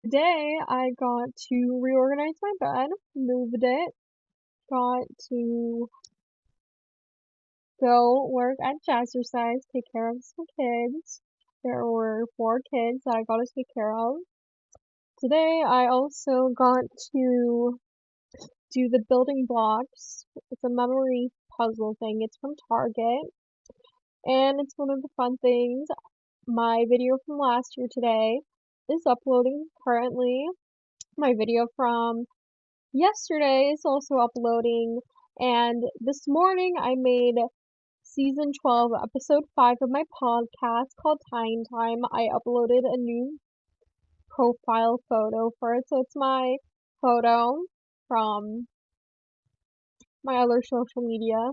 Today I got to reorganize my bed, moved it, got to go work at Jazzercise, take care of some kids. There were 4 kids that I got to take care of. Today I also got to do the building blocks. It's a memory puzzle thing. It's from Target, and it's one of the fun things. My video from last year today is uploading currently. My video from yesterday is also uploading, and this morning I made season 12, episode 5 of my podcast called Tying Time. I uploaded a new profile photo for it, so it's my photo from my other social media.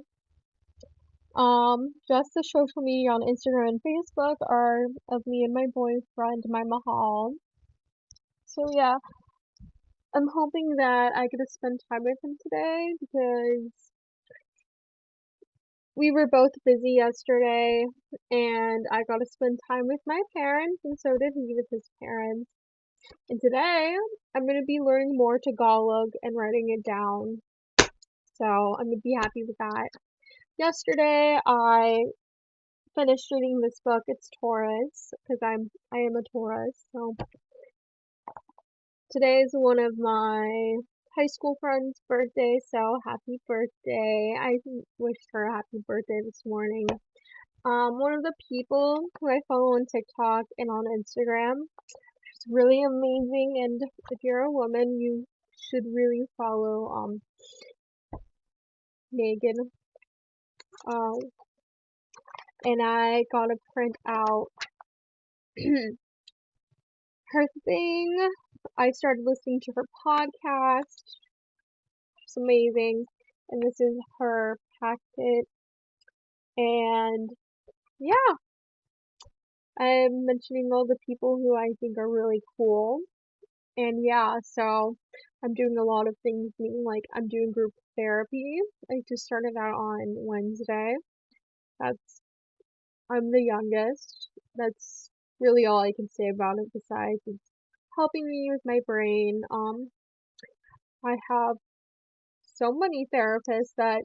Just the social media on Instagram and Facebook are of me and my boyfriend, my Mahal. So yeah, I'm hoping that I get to spend time with him today because we were both busy yesterday and I got to spend time with my parents and so did he with his parents. And today I'm going to be learning more Tagalog and writing it down. So I'm going to be happy with that. Yesterday I finished reading this book. It's Taurus because I am a Taurus. So today is one of my high school friend's birthday, so happy birthday. I wished her a happy birthday this morning. One of the people who I follow on TikTok and on Instagram, she's really amazing, and if you're a woman, you should really follow Megan. Uh, and I gotta print out her thing. I started listening to her podcast. It's amazing. And this is her packet. And yeah, I'm mentioning all the people who I think are really cool. And yeah, so I'm doing a lot of things, meaning like I'm doing group therapy. I just started out on Wednesday. That's I'm the youngest. That's really all I can say about it besides it's helping me with my brain. I have so many therapists that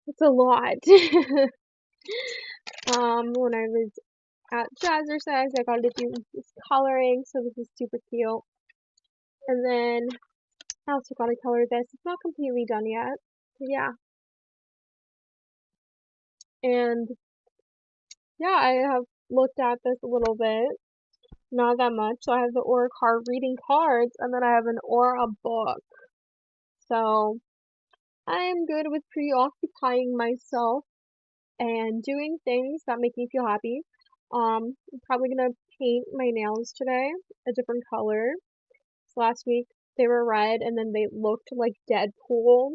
it's a lot. When I was at Jazzercise, I got to do this coloring, so this is super cute. And then I also got to color this. It's not completely done yet. But yeah. And yeah, I have looked at this a little bit. Not that much. So I have the Aura card reading cards, and then I have an Aura book. So I am good with preoccupying myself and doing things that make me feel happy. I'm probably gonna paint my nails today a different color. So last week they were red and then they looked like Deadpool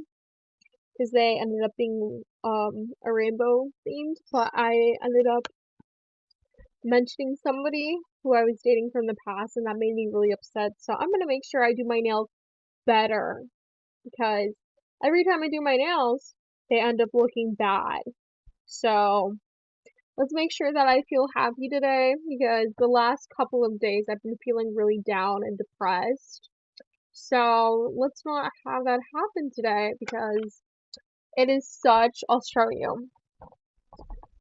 because they ended up being a rainbow themed, but I ended up mentioning somebody who I was dating from the past and that made me really upset. So I'm gonna make sure I do my nails better because every time I do my nails, they end up looking bad. So let's make sure that I feel happy today because the last couple of days I've been feeling really down and depressed. So let's not have that happen today because it is such, I'll show you.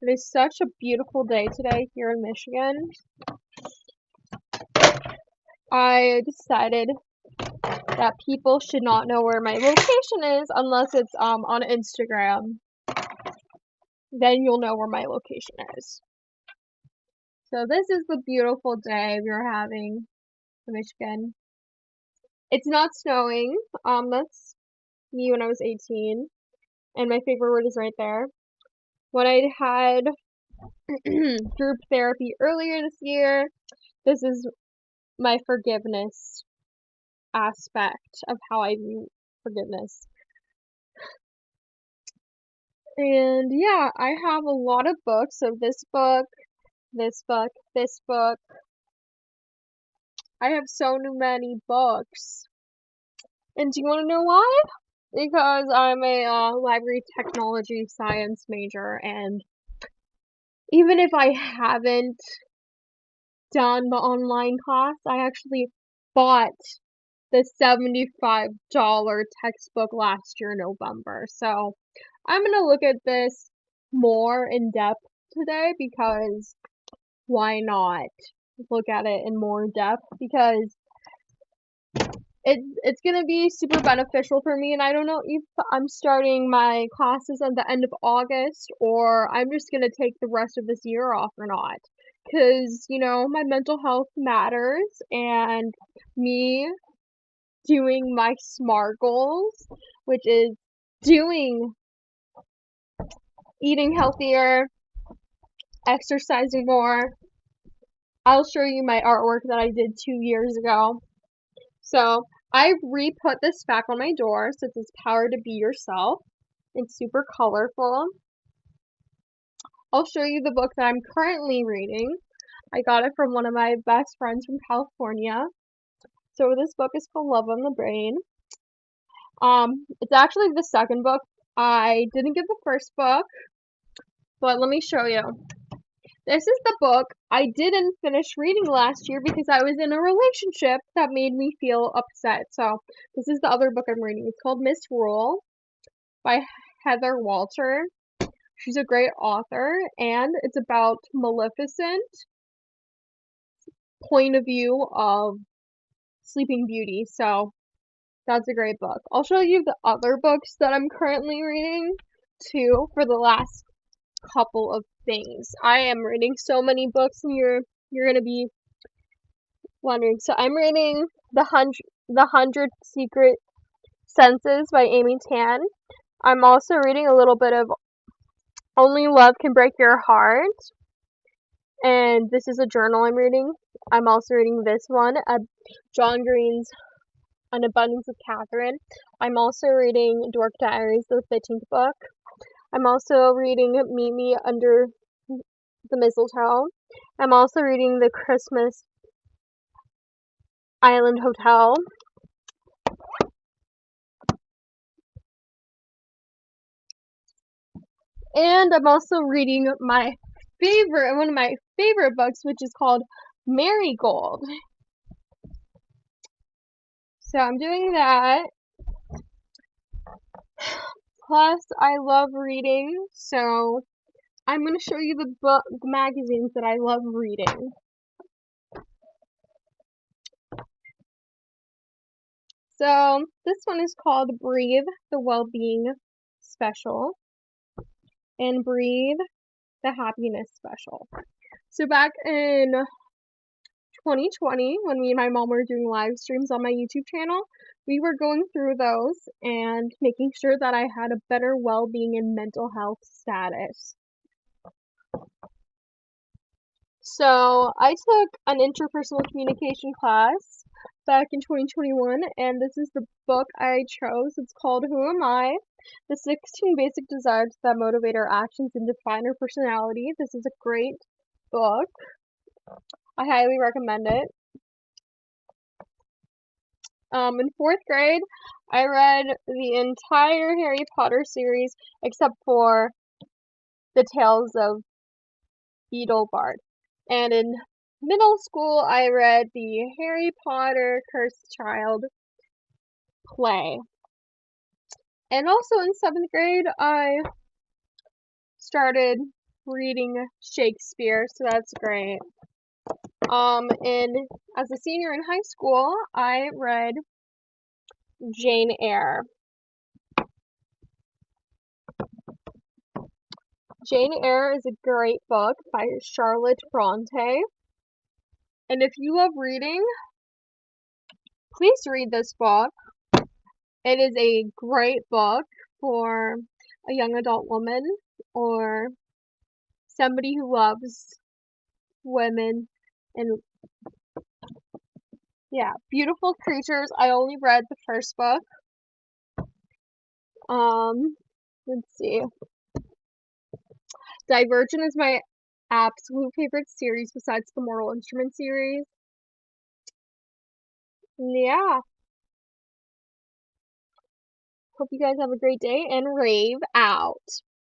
It is such a beautiful day today here in Michigan. I decided that people should not know where my location is unless it's on Instagram. Then you'll know where my location is. So this is the beautiful day we're having in Michigan. It's not snowing. That's me when I was 18. And my favorite word is right there. When I had group therapy earlier this year, this is my forgiveness aspect of how I view forgiveness. And yeah, I have a lot of books. So this book, this book, this book. I have so many books. And do you want to know why? Because I'm a library technology science major, and even if I haven't done the online class. I actually bought the $75 textbook last year in November. So I'm going to look at this more in depth today because why not look at it in more depth, because it's going to be super beneficial for me, and I don't know if I'm starting my classes at the end of August or I'm just going to take the rest of this year off or not, because my mental health matters, and me doing my SMART goals, which is eating healthier, exercising more. I'll show you my artwork that I did 2 years ago. So I re-put this back on my door, so it says Power to Be Yourself. It's super colorful. I'll show you the book that I'm currently reading. I got it from one of my best friends from California. So this book is called Love on the Brain. It's actually the second book. I didn't get the first book, but let me show you. This is the book I didn't finish reading last year because I was in a relationship that made me feel upset. So this is the other book I'm reading. It's called Misrule by Heather Walter. She's a great author, and it's about Maleficent point of view of Sleeping Beauty. So that's a great book. I'll show you the other books that I'm currently reading too for the last couple of things. I am reading so many books, and you're gonna be wondering. So I'm reading the 100 Secret Senses by Amy Tan. I'm also reading a little bit of Only Love Can Break Your Heart, and this is a journal I'm reading. I'm also reading this one, John Green's An Abundance of Catherine. I'm also reading Dork Diaries, the 15th book. I'm also reading Meet Me Under the Mistletoe. I'm also reading The Christmas Island Hotel. And I'm also reading one of my favorite books, which is called Marigold. So I'm doing that. Plus, I love reading, so I'm going to show you the magazines that I love reading. So this one is called Breathe, the Wellbeing Special, and Breathe, the Happiness Special. So back in 2020, when me and my mom were doing live streams on my YouTube channel, we were going through those and making sure that I had a better well-being and mental health status. So I took an interpersonal communication class back in 2021, and this is the book I chose. It's called Who Am I? The 16 Basic Desires That Motivate Our Actions and Define Our Personality. This is a great book. I highly recommend it. In 4th grade, I read the entire Harry Potter series except for the Tales of Edelgard. And in middle school, I read the Harry Potter Cursed Child play. And also in 7th grade, I started reading Shakespeare, so that's great. As a senior in high school, I read Jane Eyre. Jane Eyre is a great book by Charlotte Bronte. And if you love reading, please read this book. It is a great book for a young adult woman or somebody who loves women and beautiful creatures. I only read the first book. Let's see. Divergent is my absolute favorite series besides the Mortal Instruments series. Yeah. Hope you guys have a great day, and rave out.